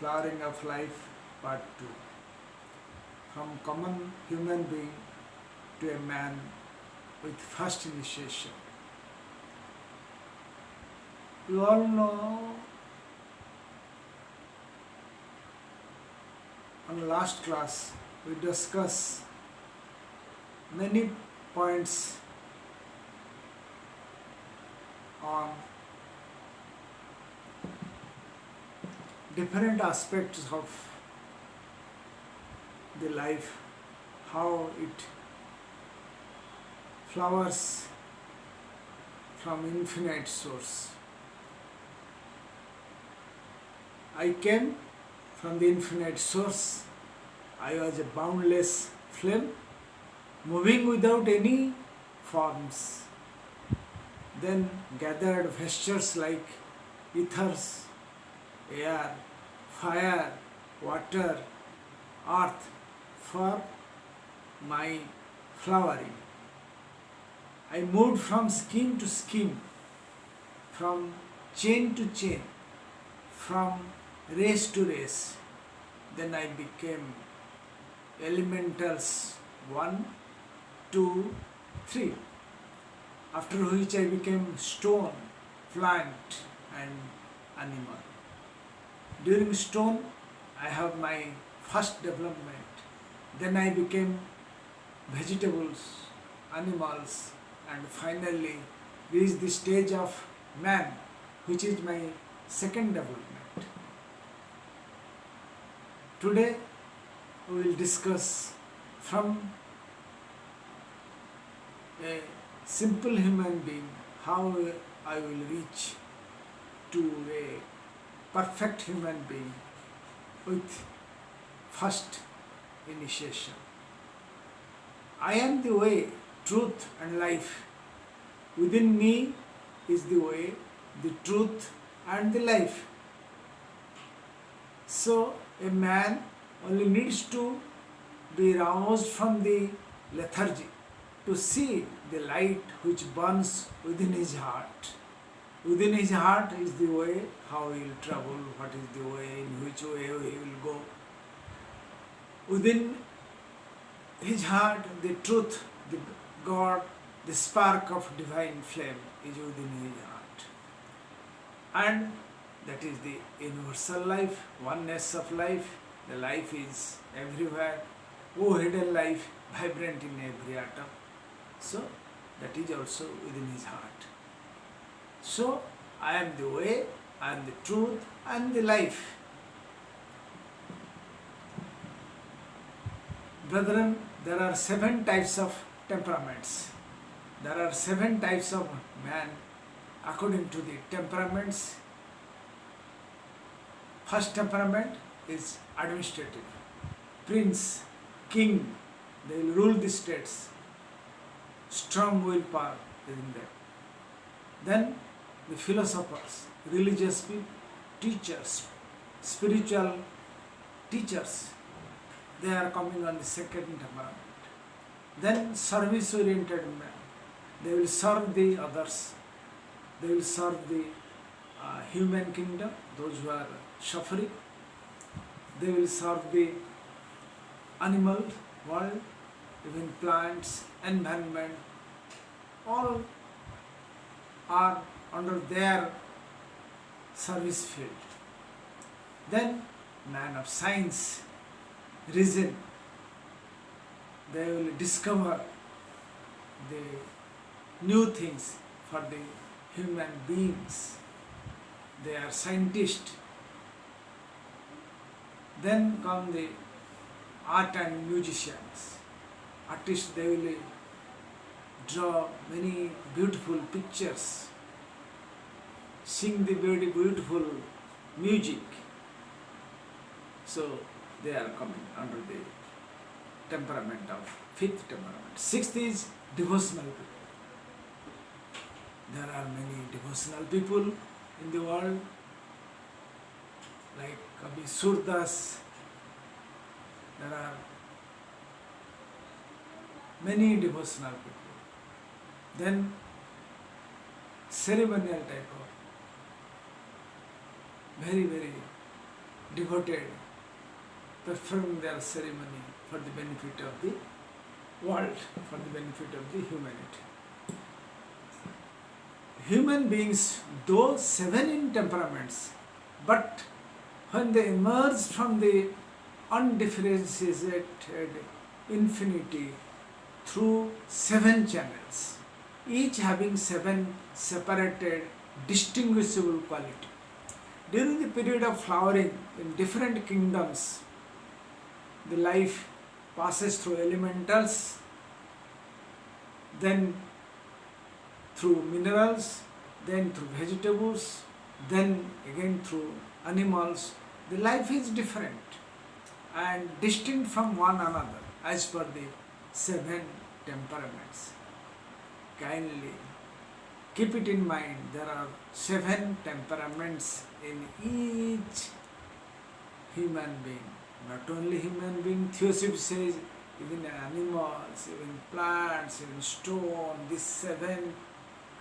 Flowering of Life, Part 2. From common human being to a man with first initiation. You all know, on last class we discussed many points on different aspects of the life, how it flowers from infinite source. I came from the infinite source. I was a boundless flame, moving without any forms. Then gathered vestures like ethers, air, fire, water, earth for my flowering. I moved from skin to skin, from chain to chain, from race to race. Then I became elementals 1, 2, 3. After which I became stone, plant and animal. During stone, I have my first development. Then I became vegetables, animals, and finally reached the stage of man, which is my second development. Today we will discuss from a simple human being how I will reach to a perfect human being with first initiation. I am the way, truth and life. Within me is the way, the truth and the life. So a man only needs to be roused from the lethargy to see the light which burns within his heart. Within his heart is the way how he will travel, what is the way, in which way he will go. Within his heart, the truth, the God, the spark of divine flame is within his heart. And that is the universal life, oneness of life. The life is everywhere. Oh, hidden life, vibrant in every atom. So, that is also within his heart. So, I am the way, I am the truth and the life. Brethren, there are 7 types of temperaments. There are 7 types of man according to the temperaments. First temperament is administrative. Prince, king, they will rule the states. Strong willpower is in them. Then the philosophers, religious people, teachers, spiritual teachers, they are coming on the second temperament. Then service-oriented men, they will serve the others, they will serve the human kingdom, those who are suffering, they will serve the animal world, even plants, environment, all are under their service field. Then man of science, reason, they will discover the new things for the human beings. They are scientists. Then come the art and musicians. Artists, they will draw many beautiful pictures, sing the very beautiful music. So they are coming under the temperament of 5th temperament. 6th is devotional people. There are many devotional people in the world, like Kavi Surdas. There are many devotional people. Then ceremonial type of very, very devoted, performing their ceremony for the benefit of the world, for the benefit of the humanity. Human beings, though seven in temperaments, but when they emerge from the undifferentiated infinity through seven channels, each having seven separated, distinguishable qualities. During the period of flowering in different kingdoms, the life passes through elementals, then through minerals, then through vegetables, then again through animals. The life is different and distinct from one another as per the seven temperaments. Kindly keep it in mind, there are seven temperaments in each human being. Not only human being, Theosophy says even animals, even plants, even stone, these seven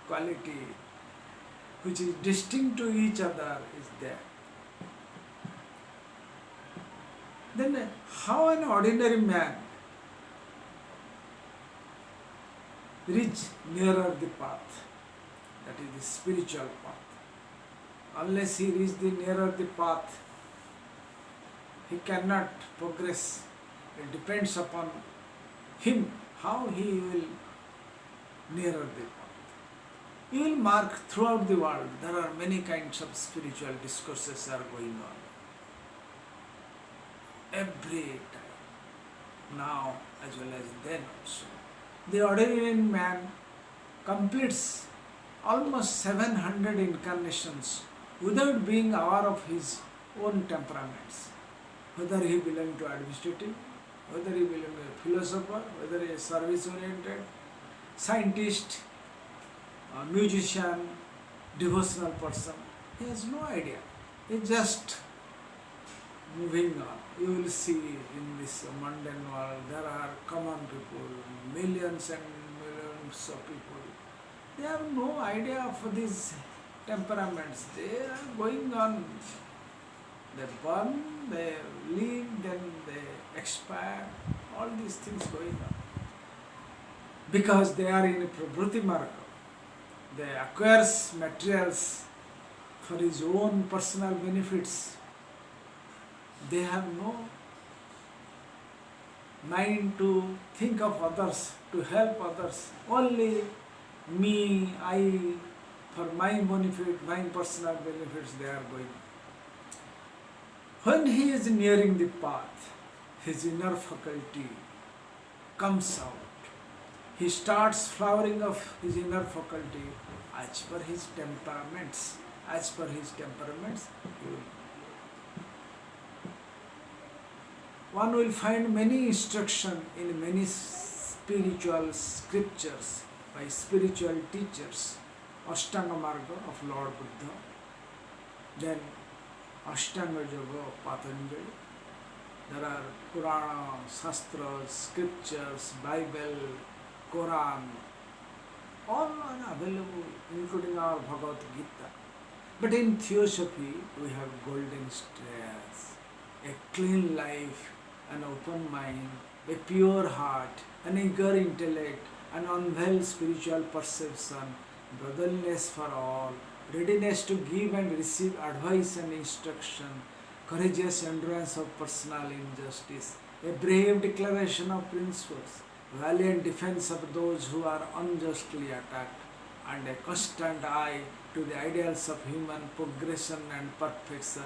quality which is distinct to each other is there. Then how an ordinary man reach nearer the path, that is the spiritual path? Unless he reach the nearer the path, he cannot progress. It depends upon him how he will nearer the path. You will mark throughout the world there are many kinds of spiritual discourses are going on. Every time, now as well as then also. The ordinary man completes almost 700 incarnations without being aware of his own temperaments. Whether he belongs to administrative, whether he belongs to a philosopher, whether he is service-oriented, scientist, a musician, devotional person, he has no idea. He is just moving on. You will see in this mundane world there are common people, millions and millions of people. They have no idea of these temperaments. They are going on. They burn, they live, then they expire. All these things going on. Because they are in a pravruti marga. They acquire materials for his own personal benefits. They have no mind to think of others, to help others. Only me, I, for my benefit, my personal benefits they are going. When he is nearing the path, his inner faculty comes out. He starts flowering of his inner faculty as per his temperaments. As per his temperaments, one will find many instruction in many spiritual scriptures by spiritual teachers. Ashtanga Marga of Lord Buddha, then Ashtanga Yoga of Patanjali. There are Purana, Shastras, scriptures, Bible, Quran, all are available, including our Bhagavad Gita. But in Theosophy, we have golden stairs, a clean life, an open mind, a pure heart, an eager intellect, an unveiled spiritual perception, brotherliness for all, readiness to give and receive advice and instruction, courageous endurance of personal injustice, a brave declaration of principles, valiant defense of those who are unjustly attacked, and a constant eye to the ideals of human progression and perfection.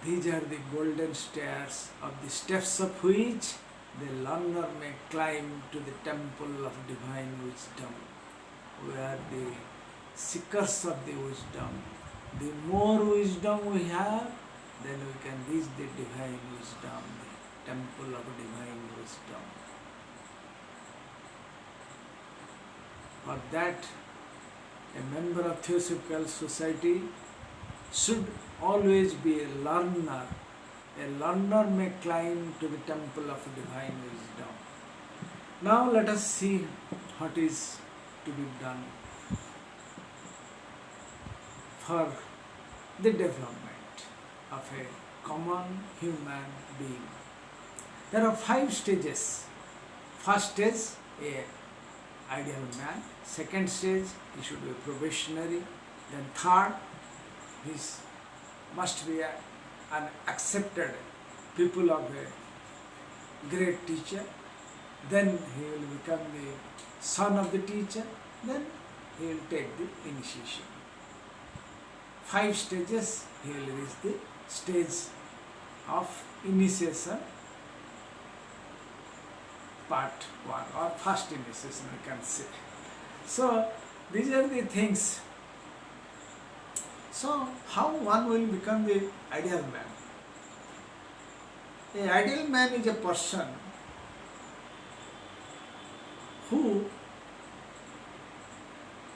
These are the golden stairs, of the steps of which the learner may climb to the temple of divine wisdom. We are the seekers of the wisdom. The more wisdom we have, then we can reach the divine wisdom, the temple of divine wisdom. For that, a member of Theosophical Society should always be a learner. A learner may climb to the temple of divine wisdom. Now let us see what is to be done for the development. of a common human being. There are 5 stages. First stage, a ideal man. Second stage, he should be probationary. Then third, he must be an accepted pupil of a great teacher. Then he will become the son of the teacher. Then he will take the initiation. 5 stages, he will reach the stage of initiation, part 1 or first initiation we can say. So these are the things. So how one will become the ideal man? The ideal man is a person who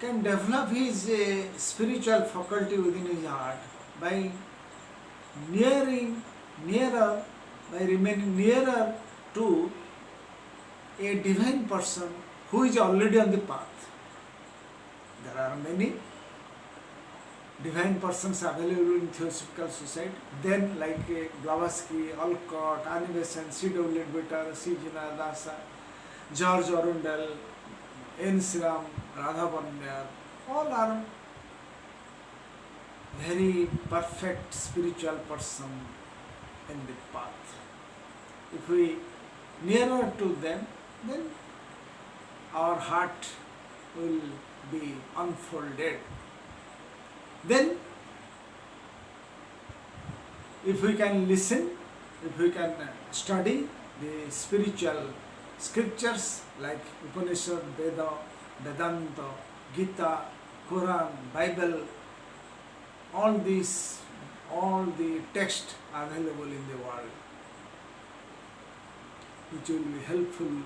can develop his spiritual faculty within his heart by remaining nearer to a divine person who is already on the path. There are many divine persons available in Theosophical Society. Then like Blavatsky, Alcott, Animation, C.W. Leadbeater, C. Jina Dasa, George Arundel, N. Sriram, Radha Bandar, all are very perfect spiritual person in the path. If we nearer to them, then our heart will be unfolded. Then if we can listen, if we can study the spiritual scriptures like Upanishad, Veda, Vedanta, Gita, Quran, Bible, all the texts available in the world, which will be helpful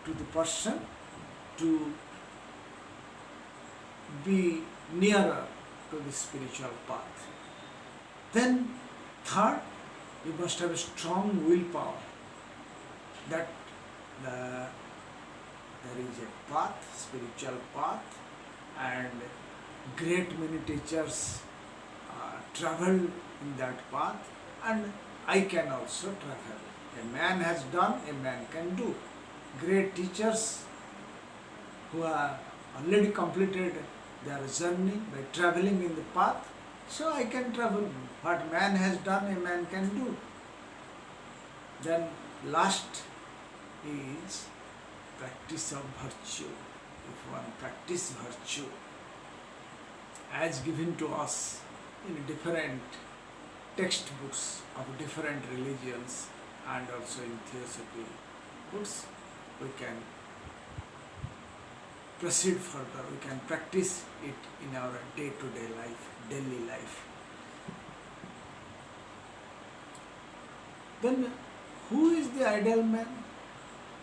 to the person to be nearer to the spiritual path. Then third, you must have a strong willpower that there is a path, spiritual path, and great many teachers traveled in that path, and I can also travel. A man has done, a man can do. Great teachers who have already completed their journey by traveling in the path, so I can travel. What man has done, a man can do. Then last is practice of virtue. If one practice virtue as given to us in different textbooks of different religions and also in theosophy books, we can proceed further, we can practice it in our day-to-day life, daily life. Then who is the ideal man?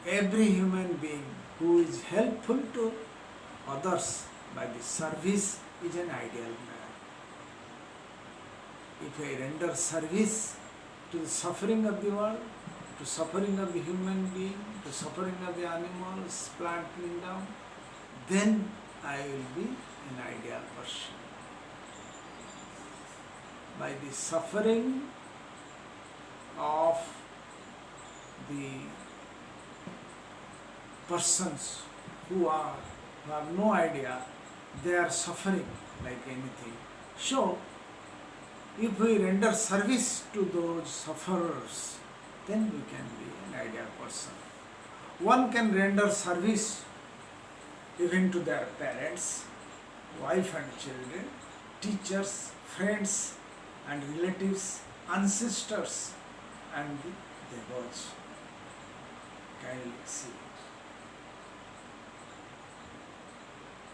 Every human being who is helpful to others by the service is an ideal man. If I render service to the suffering of the world, to suffering of the human being, to suffering of the animals, plant kingdom, then I will be an ideal person. By the suffering of the persons who have no idea, they are suffering like anything. So, if we render service to those sufferers, then we can be an ideal person. One can render service even to their parents, wife and children, teachers, friends and relatives, ancestors and the devotees. Kindly see.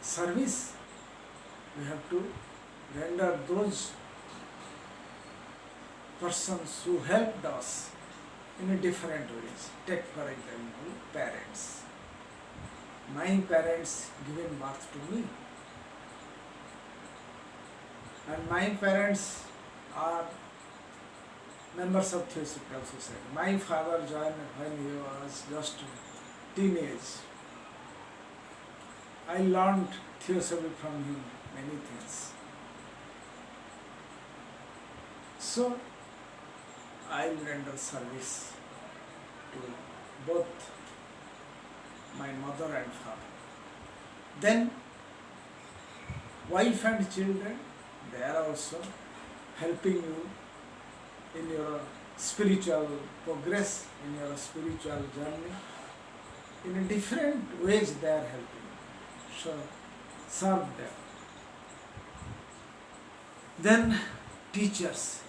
Service, we have to render those persons who helped us in a different ways. Take for example, parents. My parents given birth to me, and my parents are members of Theosophical Society. My father joined when he was just teenage. I learned Theosophy from him, many things. So I will render service to both my mother and father. Then wife and children, they are also helping you in your spiritual progress, in your spiritual journey. In a different ways they are helping you. So serve them. Then teachers.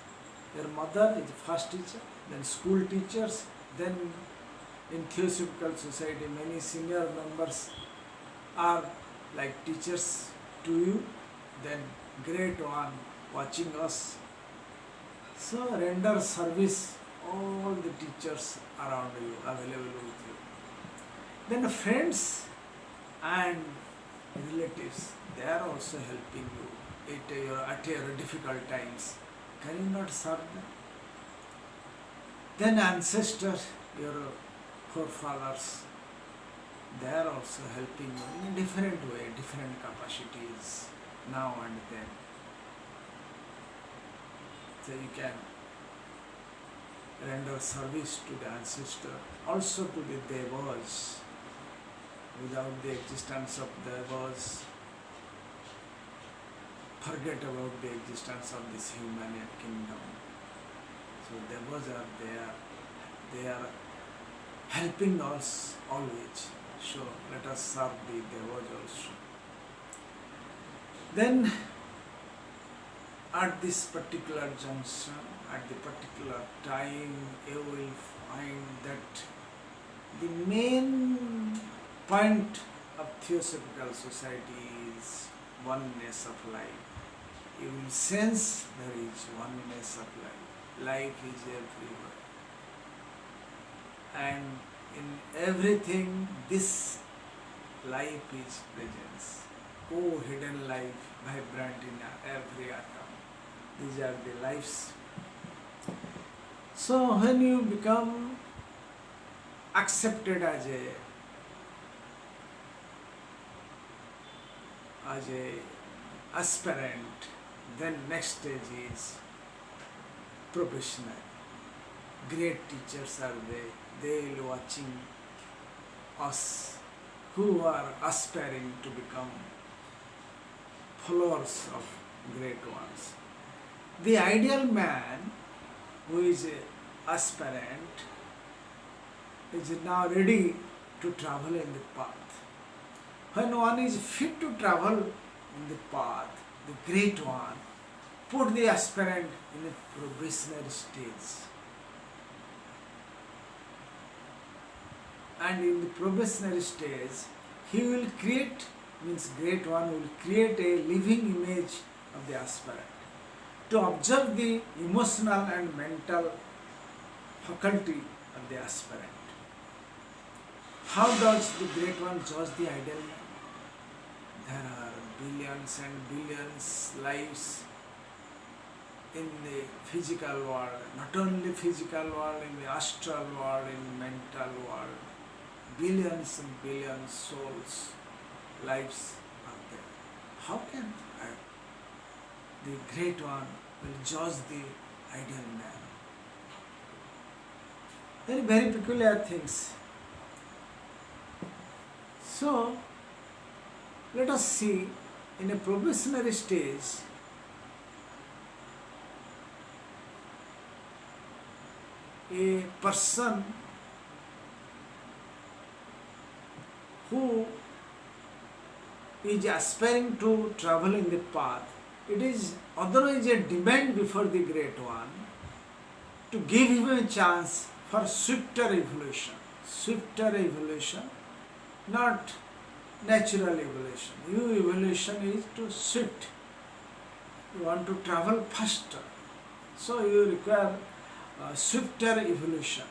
Your mother is the first teacher, then school teachers, then in Theosophical Society many senior members are like teachers to you, then great one watching us. So render service, all the teachers around you, available with you. Then friends and relatives, they are also helping you at your difficult times. Can you not serve them? Then ancestors, your forefathers, they are also helping you in a different way, different capacities, now and then. So you can render service to the ancestor, also to the devas. Without the existence of devas, forget about the existence of this human kingdom. So devas are there, they are helping us always. So let us serve the devas also. Then at this particular junction, at the particular time, you will find that the main point of Theosophical Society is oneness of life. You will sense there is oneness of life. Life is everywhere. And in everything, this life is presence. Oh, hidden life, vibrant in every atom. These are the lives. So when you become accepted as a aspirant, then next stage is professional. Great teachers are they will watching us who are aspiring to become followers of great ones. The ideal man who is an aspirant is now ready to travel in the path. When one is fit to travel in the path, the great one put the aspirant in a probationary stage. And in the probationary stage, he will create, means great one will create a living image of the aspirant to observe the emotional and mental faculty of the aspirant. How does the great one judge the ideal man? There are billions and billions lives in the physical world, not only physical world, in the astral world, in mental world. Billions and billions souls, lives are there. How can the great one will judge the ideal man? Very, very peculiar things. So, let us see in a probationary stage, a person who is aspiring to travel in the path, it is otherwise a demand before the great one to give him a chance for swifter evolution. Swifter evolution, not natural evolution. Your evolution is to swift. You want to travel faster. So you require swifter evolution.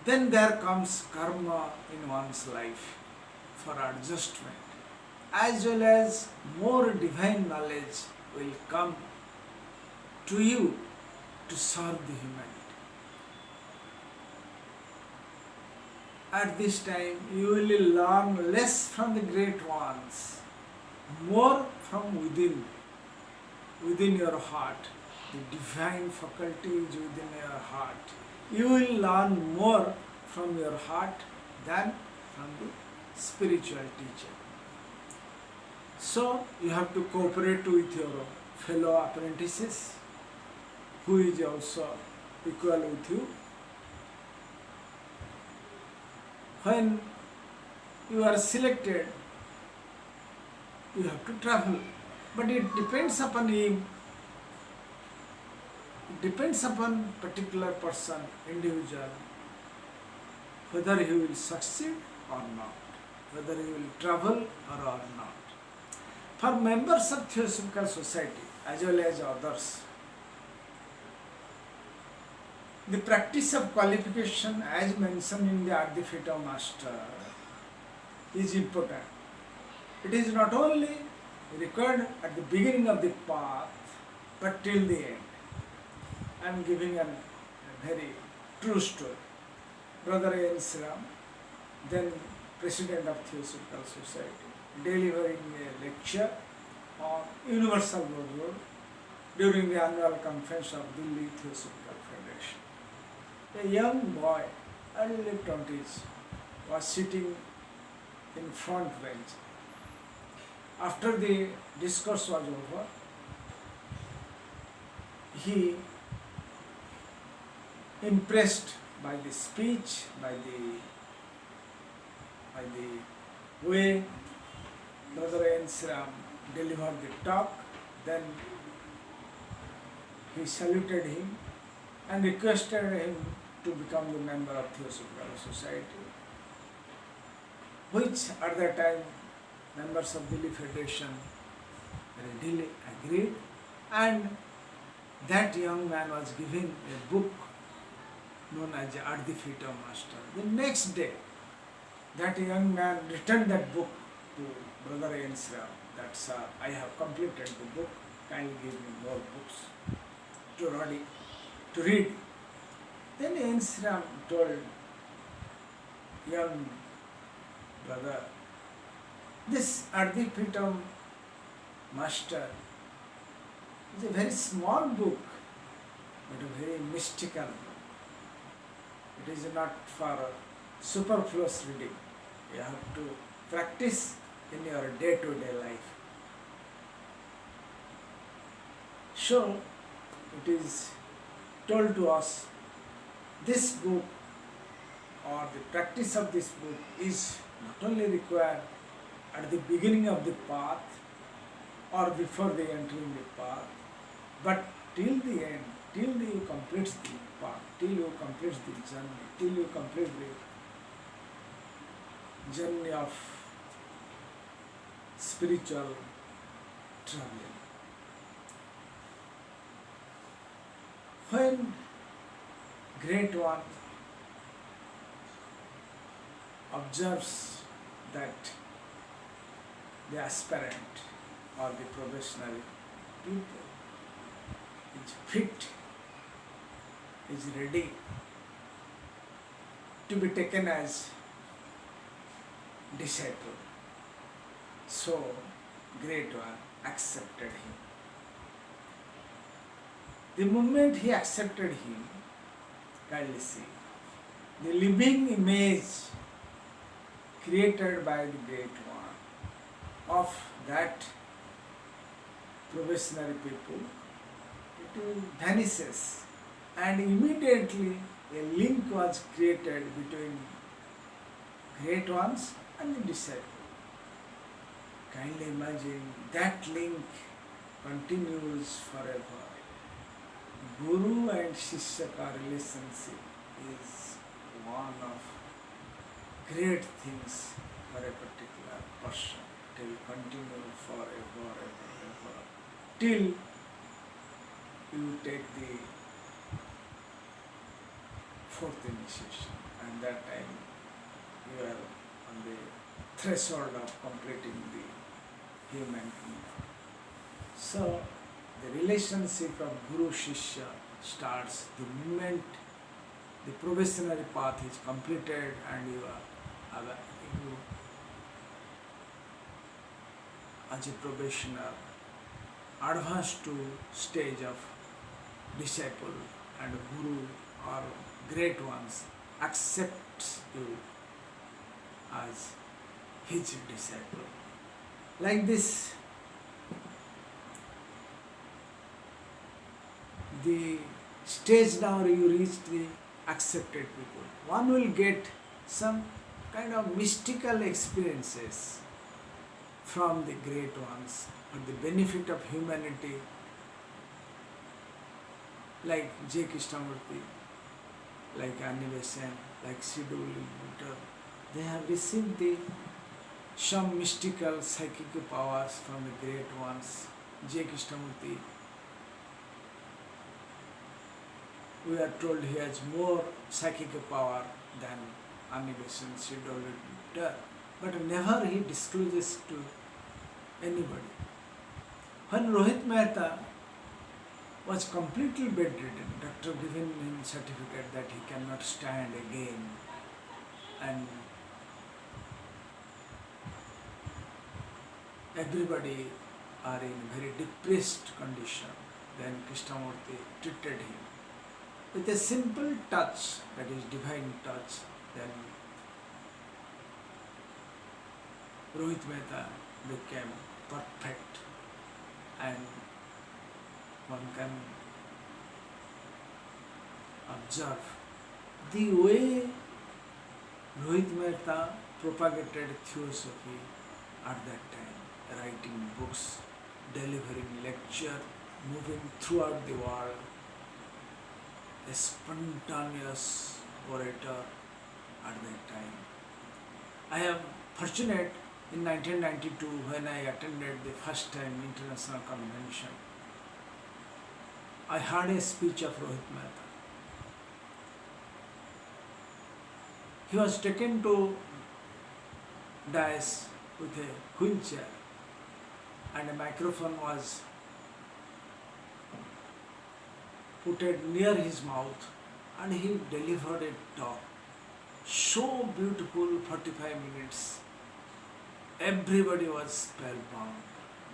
Then there comes karma in one's life for adjustment, as well as more divine knowledge will come to you to serve the humanity. At this time, you will learn less from the great ones, more from within your heart. the divine faculty is within your heart. You will learn more from your heart than from the spiritual teacher. So you have to cooperate with your fellow apprentices who is also equal with you. When you are selected, you have to travel, but it depends upon him. It depends upon particular person, individual, whether he will succeed or not, whether he will travel or not. For members of Theosophical Society as well as others, the practice of qualification as mentioned in the Advaita Master is important. It is not only required at the beginning of the path, but till the end. I am giving a very true story. Brother A. N. Sram, then President of Theosophical Society, delivering a lecture on Universal Brotherhood during the annual conference of Delhi Theosophical Federation. A young boy, early 20s, was sitting in front bench. After the discourse was over, he, impressed by the speech, by the way Brother N. Sram delivered the talk, then he saluted him and requested him to become the member of Theosophical Society, which at that time members of Delhi Federation readily agreed, and that young man was given a book known as the Advaita Master. The next day, that young man returned that book to Brother N. Sram, that sir, I have completed the book, kindly give me more books to read. Then N. Sram told young brother, this Advaita Master is a very small book, but a very mystical book. It is not for superfluous reading. You have to practice in your day-to-day life. So, it is told to us, this book or the practice of this book is not only required at the beginning of the path or before the entering the path, but till the end, till you complete the path, till you complete the journey, till you complete the journey of spiritual traveling. When Great One observes that the aspirant or the probationary people is fit, is ready to be taken as disciple, so Great One accepted him. The moment he accepted him, kindly see, the living image created by the Great One of that probationary people, it vanishes, and immediately a link was created between Great Ones and the disciple. Kindly imagine that link continues forever. Guru and Shishyaka relationship is one of great things for a particular person. It will continue forever, ever, till you take the fourth initiation, and that time you are on the threshold of completing the human kingdom. So the relationship of Guru Shishya starts the moment the probationary path is completed and you as a probationer advance to stage of disciple and guru or great ones accepts you as his disciple. Like this, the stage now you reach the accepted people. One will get some kind of mystical experiences from the great ones for the benefit of humanity, like J. Krishnamurti, like Anivesen, like Sidhu Buddha. They have received some mystical psychic powers from the great ones. J. Krishnamurti, we are told he has more psychic power than Anivesen, Sidhu Buddha, but never he discloses to anybody. When Rohit Mehta was completely bedridden, doctor given him certificate that he cannot stand again, and everybody are in very depressed condition. Then Krishnamurti treated him with a simple touch, that is divine touch. Then Rohit Mehta became perfect, and one can observe the way Rohit Mehta propagated Theosophy at that time, writing books, delivering lecture, moving throughout the world, a spontaneous orator at that time. I am fortunate in 1992 when I attended the first time international convention. I heard a speech of Rohit Mehta. He was taken to dais with a wheelchair, and a microphone was put near his mouth, and he delivered a talk. So beautiful, 45 minutes. Everybody was spellbound,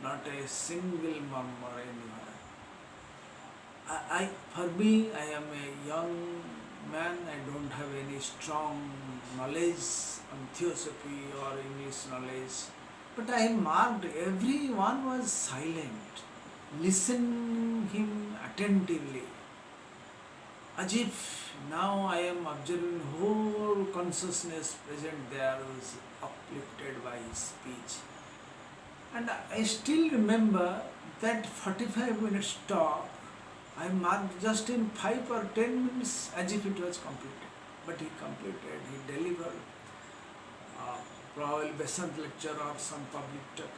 not a single murmur anywhere. For me, I am a young man, I don't have any strong knowledge on Theosophy or English knowledge, but I marked everyone was silent, listening him attentively, as if now I am observing whole consciousness present there was uplifted by his speech. And I still remember that 45 minutes talk I marked just in 5 or 10 minutes as if it was completed. But he completed, he delivered probably Besant lecture or some public talk.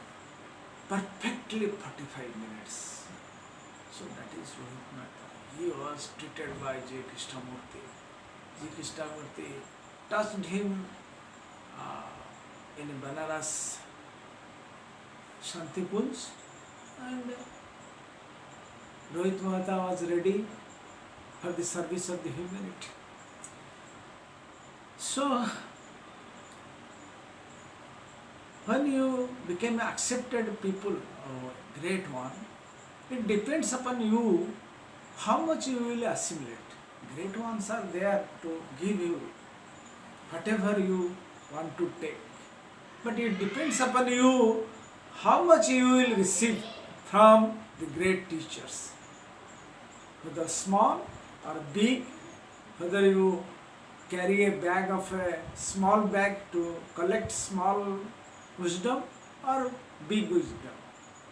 Perfectly 45 minutes. So that is Rohit Mehta. He was treated by J. Krishnamurti. J. Krishnamurti touched him in Banaras Shanti Kunj, and Rohit Mehta was ready for the service of the humanity. So, when you became accepted people, great one, it depends upon you how much you will assimilate. Great ones are there to give you whatever you want to take. But it depends upon you how much you will receive from the great teachers. Whether small or big, whether you carry a bag of a small bag to collect small wisdom or big wisdom.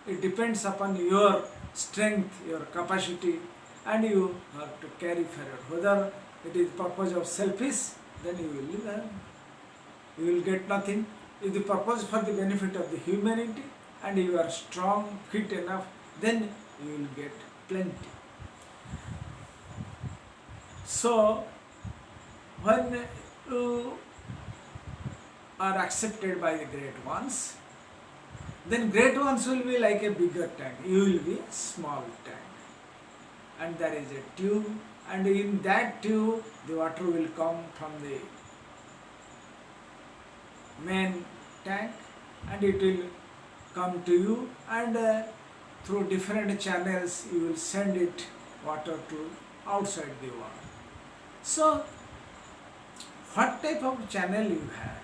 It depends upon your strength, your capacity, and you have to carry forward. Whether it is purpose of selfish, then you will learn. You will get nothing. If the purpose for the benefit of the humanity and you are strong, fit enough, then you will get plenty. So, when you are accepted by the great ones, then great ones will be like a bigger tank. You will be a small tank. And there is a tube, and in that tube the water will come from the main tank, and it will come to you, and through different channels you will send it water to outside the world. So, what type of channel you have?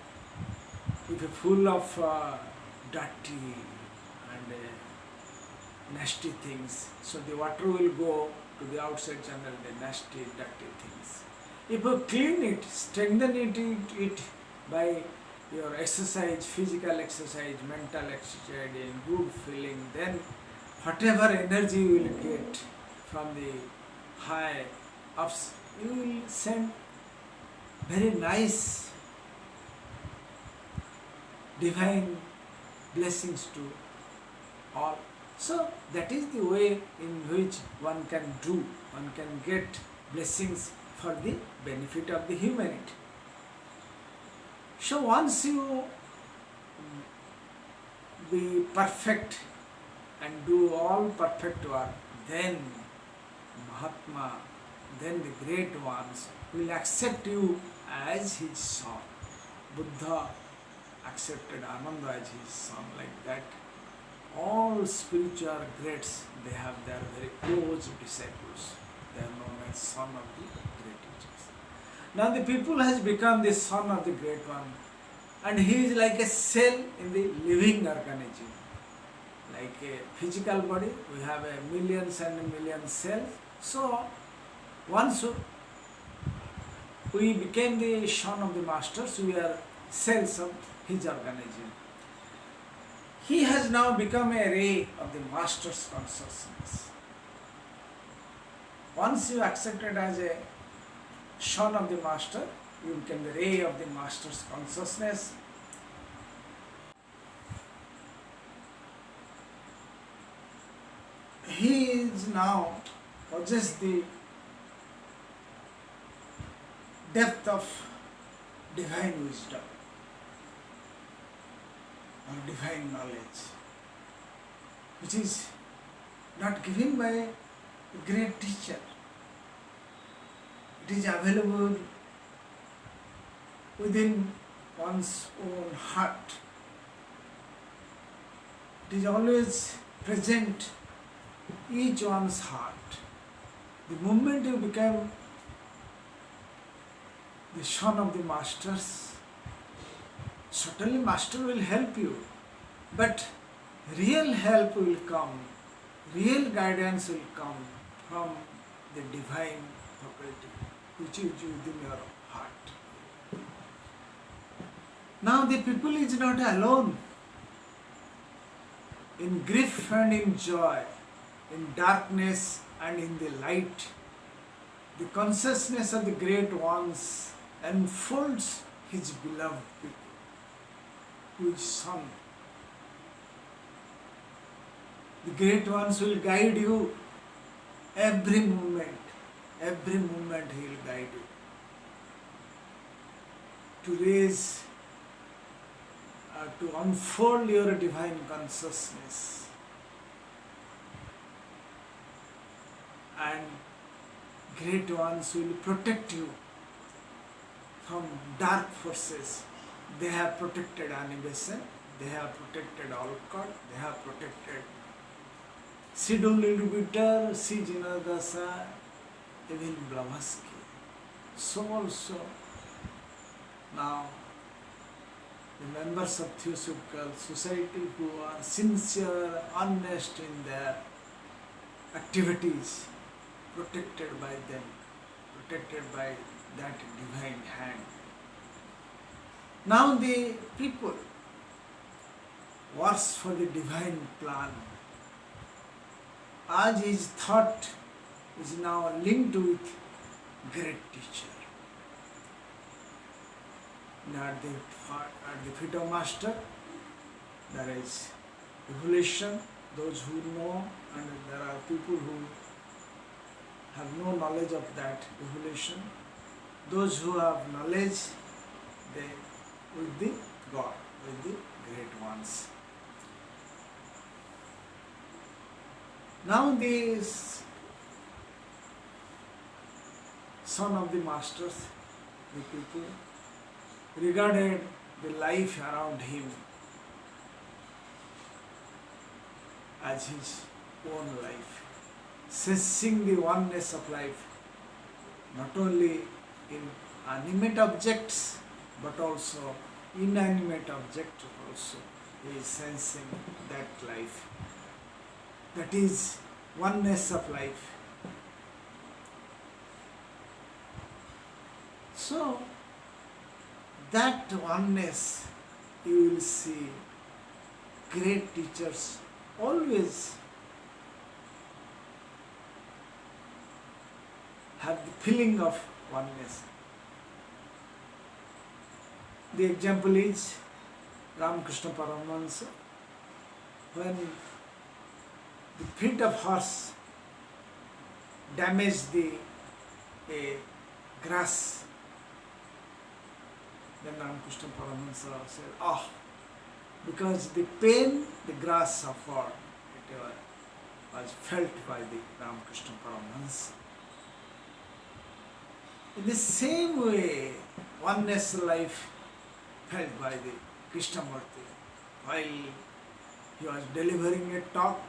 If you're full of dirty and nasty things, so the water will go to the outside channel, the nasty, dirty things. If you clean it, strengthen it by your exercise, physical exercise, mental exercise, and good feeling, then whatever energy you will get from the high ups, you will send very nice divine blessings to all. So that is the way in which one can get blessings for the benefit of the humanity. So once you be perfect and do all perfect work, then Mahatma, then the great ones will accept you as his son. Buddha accepted Ananda as his son, like that. All spiritual greats, they have their very close disciples. They are known as son of the great teachers. Now the people has become the son of the great one, and he is like a cell in the living organism. Like a physical body, we have a millions and millions cells. So once we became the son of the masters, we are cells of his organism. He has now become a ray of the master's consciousness. Once you accepted as a son of the master, you become the ray of the master's consciousness. He is now possess the depth of divine wisdom or divine knowledge, which is not given by a great teacher. It is available within one's own heart. It is always present in each one's heart. The moment you become the son of the masters, certainly master will help you, but real help will come, real guidance will come from the divine faculty which is within your heart. Now the people is not alone in grief and in joy, in darkness and in the light. The consciousness of the great ones enfolds his beloved people, who is son. The great ones will guide you every moment he will guide you to raise, to unfold your divine consciousness, and great ones will protect you from dark forces. They have protected Animation, they have protected Alcott, they have protected Sidul Illubitor, C. Jinadasa, even Blavatsky. So also now the members of Theosophical Society who are sincere, honest in their activities, protected by them, protected by that divine hand. Now the people works for the divine plan, as his thought is now linked with great teacher. Now at the feet of master, there is evolution, those who know, and there are people who have no knowledge of that evolution. Those who have knowledge, they with the God, with the great ones. Now this son of the masters, the people, regarded the life around him as his own life. sensing the oneness of life, not only in animate objects but also inanimate objects also. He is sensing that life. That is oneness of life. So, that oneness you will see great teachers always have the feeling of oneness. The example is Ramakrishna Paramahansa, when the feet of horse damaged the grass, then Ramakrishna Paramahansa said, because the pain the grass suffered, it was felt by the Ramakrishna Paramahansa. In the same way, oneness life felt by the Krishnamurti while he was delivering a talk.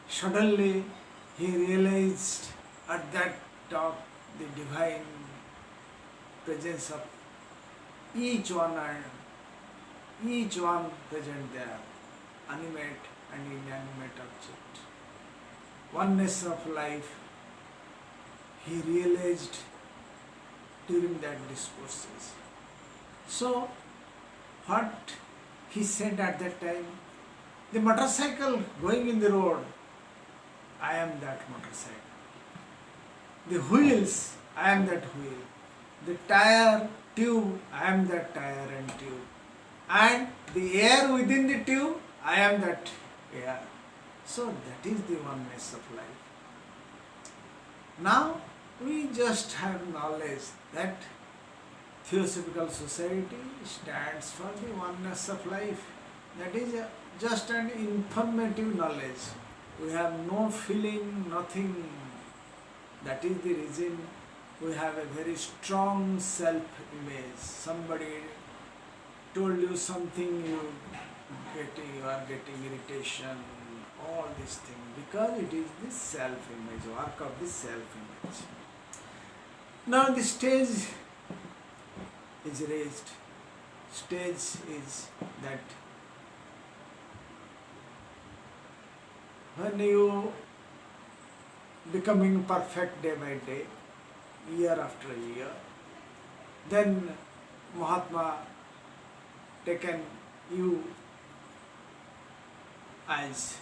Suddenly he realized at that talk the divine presence of each one present there, animate and inanimate object. Oneness of life he realized during that discourses. So what he said at that time, the motorcycle going in the road, I am that motorcycle. The wheels, I am that wheel. The tire, tube, I am that tire and tube. And the air within the tube, I am that air. So that is the oneness of life. Now we just have knowledge that Theosophical Society stands for the oneness of life. That is just an informative knowledge. We have no feeling, nothing. That is the reason we have a very strong self-image. Somebody told you something, you are getting irritation, all these things, because it is the self-image, work of the self-image. Now the stage is raised. Stage is that when you becoming perfect day by day, year after year, then Mahatma taken you as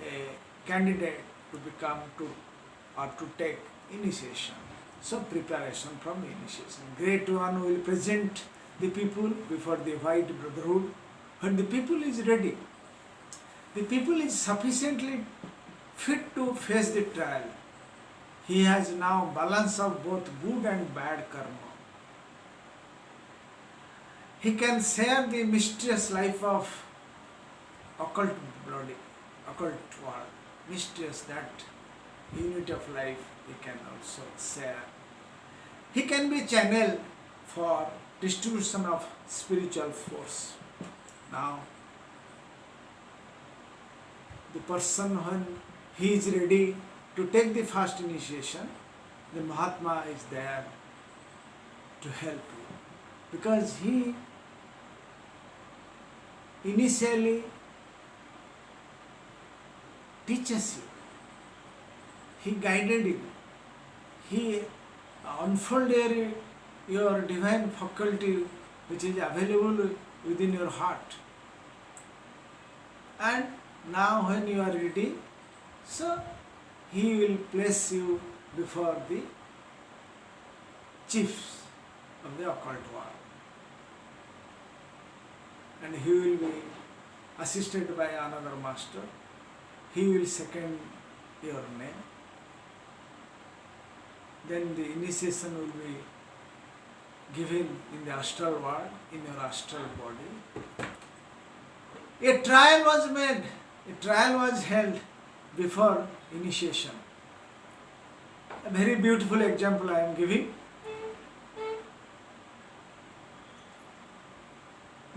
a candidate to become to take initiation. So preparation from initiation. Great one will present the people before the white brotherhood. When the people is ready, the people is sufficiently fit to face the trial. He has now balance of both good and bad karma. He can share the mysterious life of occult body, occult world, mysterious, that unit of life he can also share. He can be channel for distribution of spiritual force. Now, the person when he is ready to take the first initiation, the Mahatma is there to help you, because he initially teaches you, he guided you, he unfolded your divine faculty which is available within your heart. And now when you are ready, so he will place you before the chiefs of the occult world. And he will be assisted by another master. He will second your name. Then the initiation will be given in the astral world, in your astral body. A trial was made, a trial was held before initiation. A very beautiful example I am giving.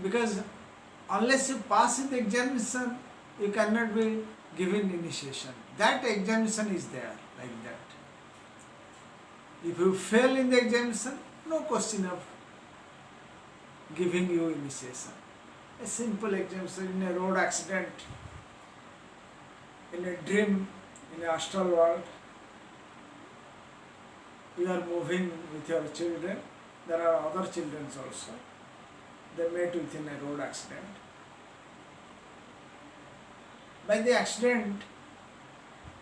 Because unless you pass in the examination, you cannot be given initiation. That examination is there like that. If you fail in the examination, no question of giving you initiation. A simple examination in a road accident, in a dream, in an astral world, you are moving with your children. There are other children also. They met within a road accident. By the accident,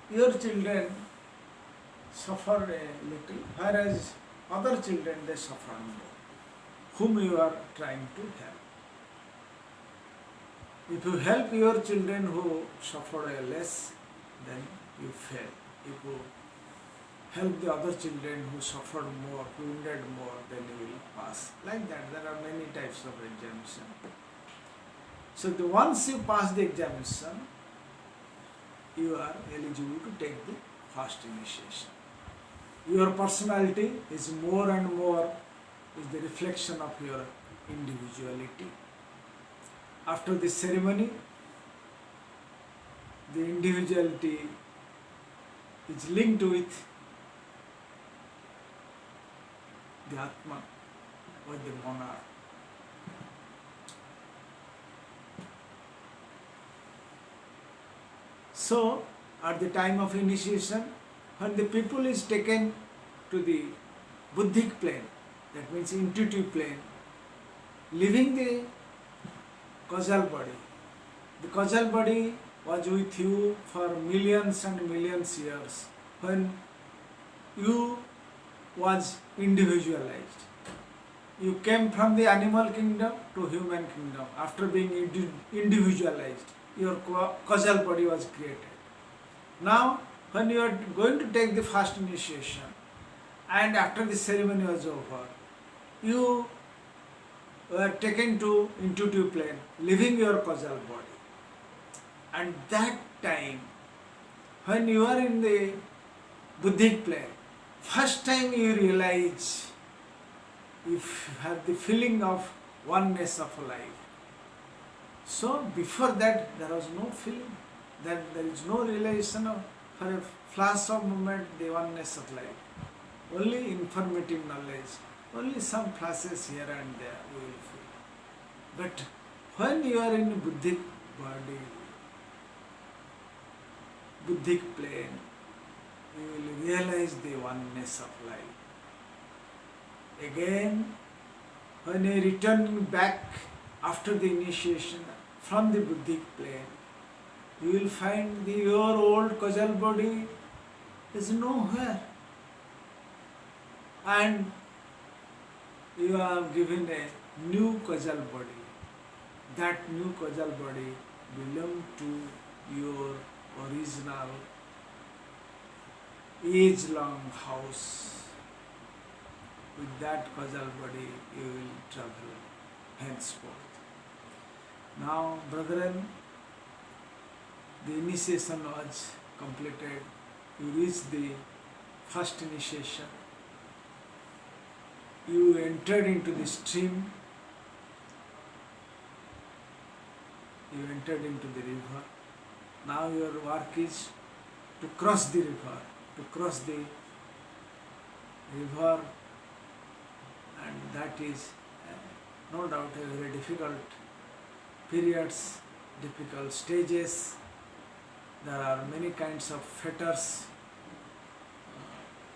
your children suffer a little, whereas other children they suffer more, whom you are trying to help. If you help your children who suffer a less, then you fail. If you help the other children who suffered more, wounded more, then you will pass. Like that, there are many types of examination. So once you pass the examination, you are eligible to take the first initiation. Your personality is more and more is the reflection of your individuality. After this ceremony, the individuality is linked with the Atma or the monarch. So, at the time of initiation, when the people is taken to the buddhic plane, that means intuitive plane, leaving the causal body. The causal body was with you for millions and millions years when you was individualized. You came from the animal kingdom to human kingdom. After being individualized, your causal body was created. Now, when you are going to take the first initiation, and after the ceremony was over, you were taken to intuitive plane, leaving your causal body. And that time, when you are in the buddhic plane, first time you realize, you have the feeling of oneness of life. So before that there was no feeling, that there is no realization of, for a flash of moment, the oneness of life. Only informative knowledge, only some flashes here and there you will feel. But when you are in buddhic body, buddhic plane, you will realize the oneness of life. Again, when you return back after the initiation from the buddhic plane, you will find your old causal body is nowhere. And you are given a new causal body. That new causal body belongs to your original age-long house. With that causal body you will travel henceforth. Now, brethren, the initiation was completed. You reached the first initiation. You entered into the stream. You entered into the river. Now your work is to cross the river, and that is no doubt a very difficult periods, difficult stages. There are many kinds of fetters.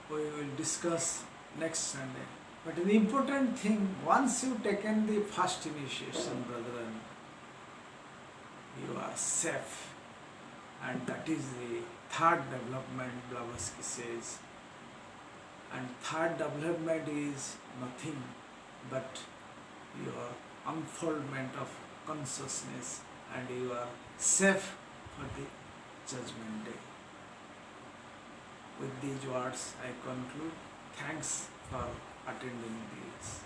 We will discuss next Sunday. But the important thing, once you've taken the first initiation, brethren, you are safe. And that is the third development, Blavatsky says. And third development is nothing but your unfoldment of consciousness, and you are safe for the judgment day. With these words I conclude. Thanks for attending this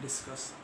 discussion.